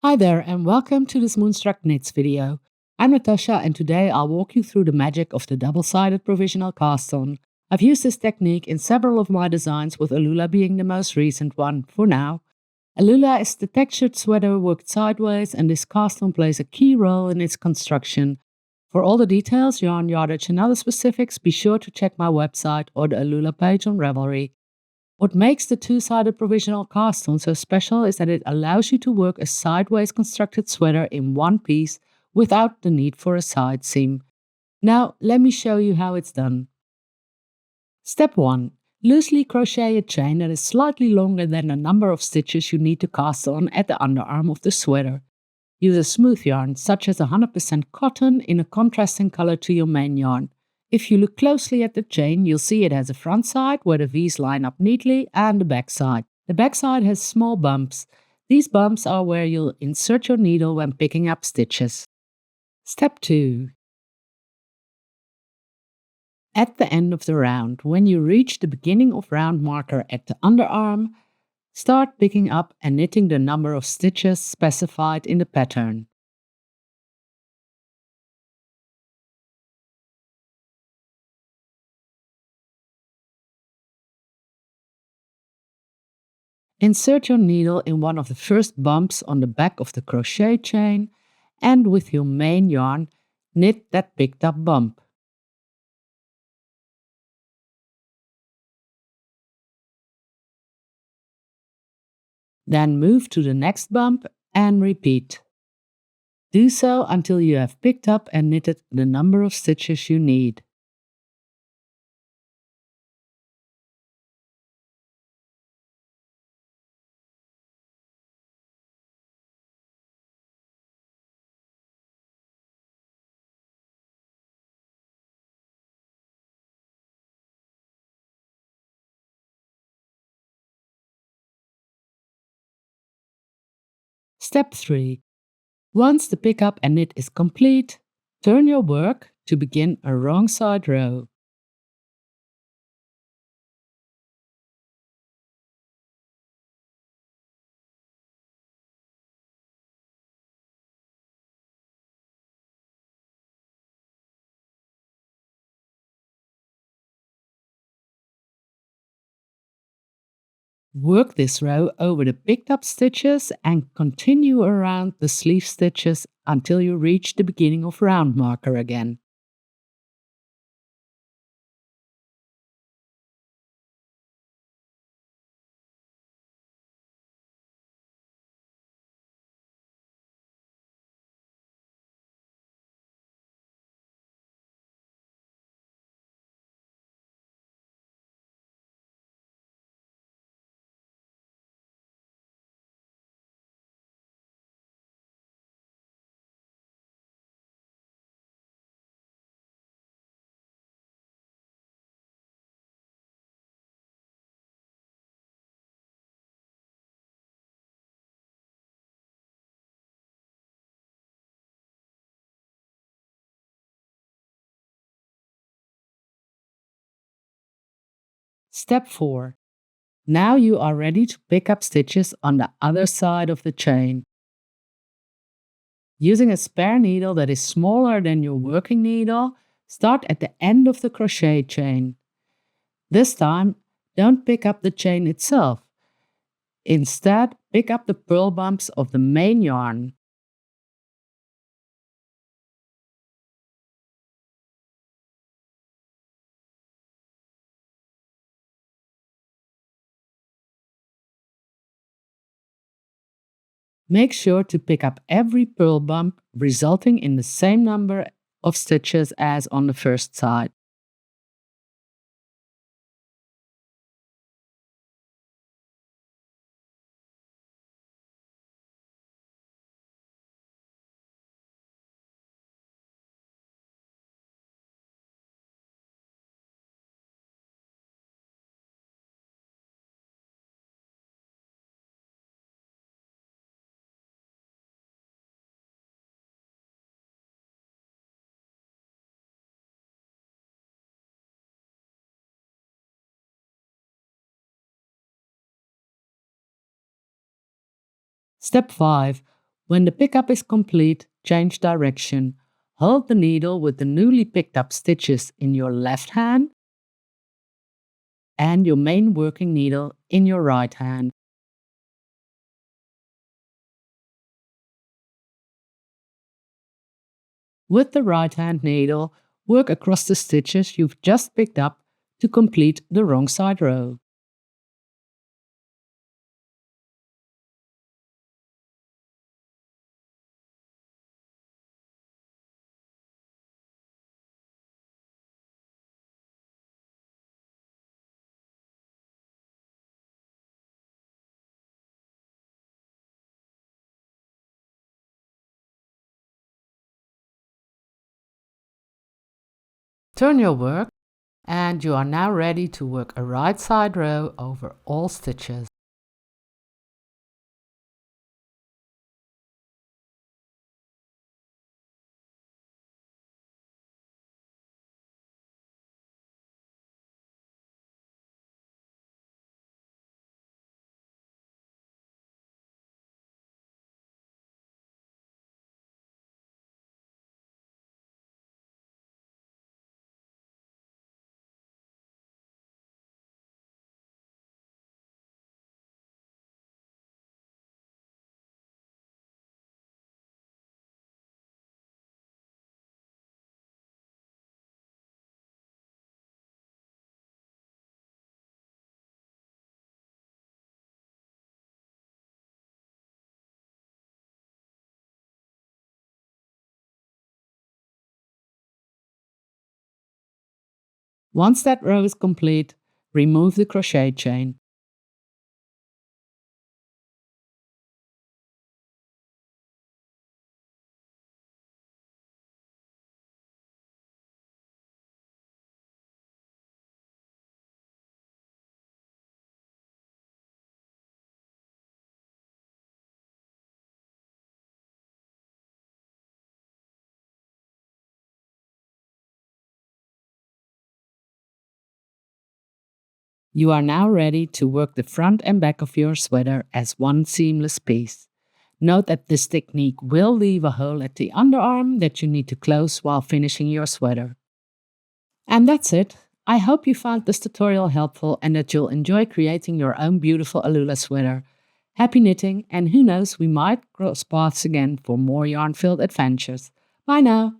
Hi there, and welcome to this Moonstruck Knits video. I'm Natasha, and today I'll walk you through the magic of the double-sided provisional cast-on. I've used this technique in several of my designs, with Alula being the most recent one for now. Alula is the textured sweater worked sideways, and this cast-on plays a key role in its construction. For all the details, yarn, yardage, and other specifics, be sure to check my website or the Alula page on Ravelry. What makes the two-sided provisional cast-on so special is that it allows you to work a sideways constructed sweater in one piece without the need for a side seam. Now, let me show you how it's done. Step 1. Loosely crochet a chain that is slightly longer than the number of stitches you need to cast on at the underarm of the sweater. Use a smooth yarn, such as 100% cotton, in a contrasting color to your main yarn. If you look closely at the chain, you'll see it has a front side where the V's line up neatly and the back side. The back side has small bumps. These bumps are where you'll insert your needle when picking up stitches. Step 2. At the end of the round, when you reach the beginning of round marker at the underarm, start picking up and knitting the number of stitches specified in the pattern. Insert your needle in one of the first bumps on the back of the crochet chain, and with your main yarn, knit that picked up bump. Then move to the next bump and repeat. Do so until you have picked up and knitted the number of stitches you need. Step 3. Once the pick up and knit is complete, turn your work to begin a wrong side row. Work this row over the picked up stitches and continue around the sleeve stitches until you reach the beginning of round marker again. Step 4. Now you are ready to pick up stitches on the other side of the chain. Using a spare needle that is smaller than your working needle, start at the end of the crochet chain. This time, don't pick up the chain itself. Instead, pick up the purl bumps of the main yarn. Make sure to pick up every purl bump, resulting in the same number of stitches as on the first side. Step 5. When the pickup is complete, change direction. Hold the needle with the newly picked up stitches in your left hand and your main working needle in your right hand. With the right hand needle, work across the stitches you've just picked up to complete the wrong side row. Turn your work and you are now ready to work a right side row over all stitches. Once that row is complete, remove the crochet chain. You are now ready to work the front and back of your sweater as one seamless piece. Note that this technique will leave a hole at the underarm that you need to close while finishing your sweater. And that's it. I hope you found this tutorial helpful and that you'll enjoy creating your own beautiful Alula sweater. Happy knitting, and who knows, we might cross paths again for more yarn-filled adventures. Bye now!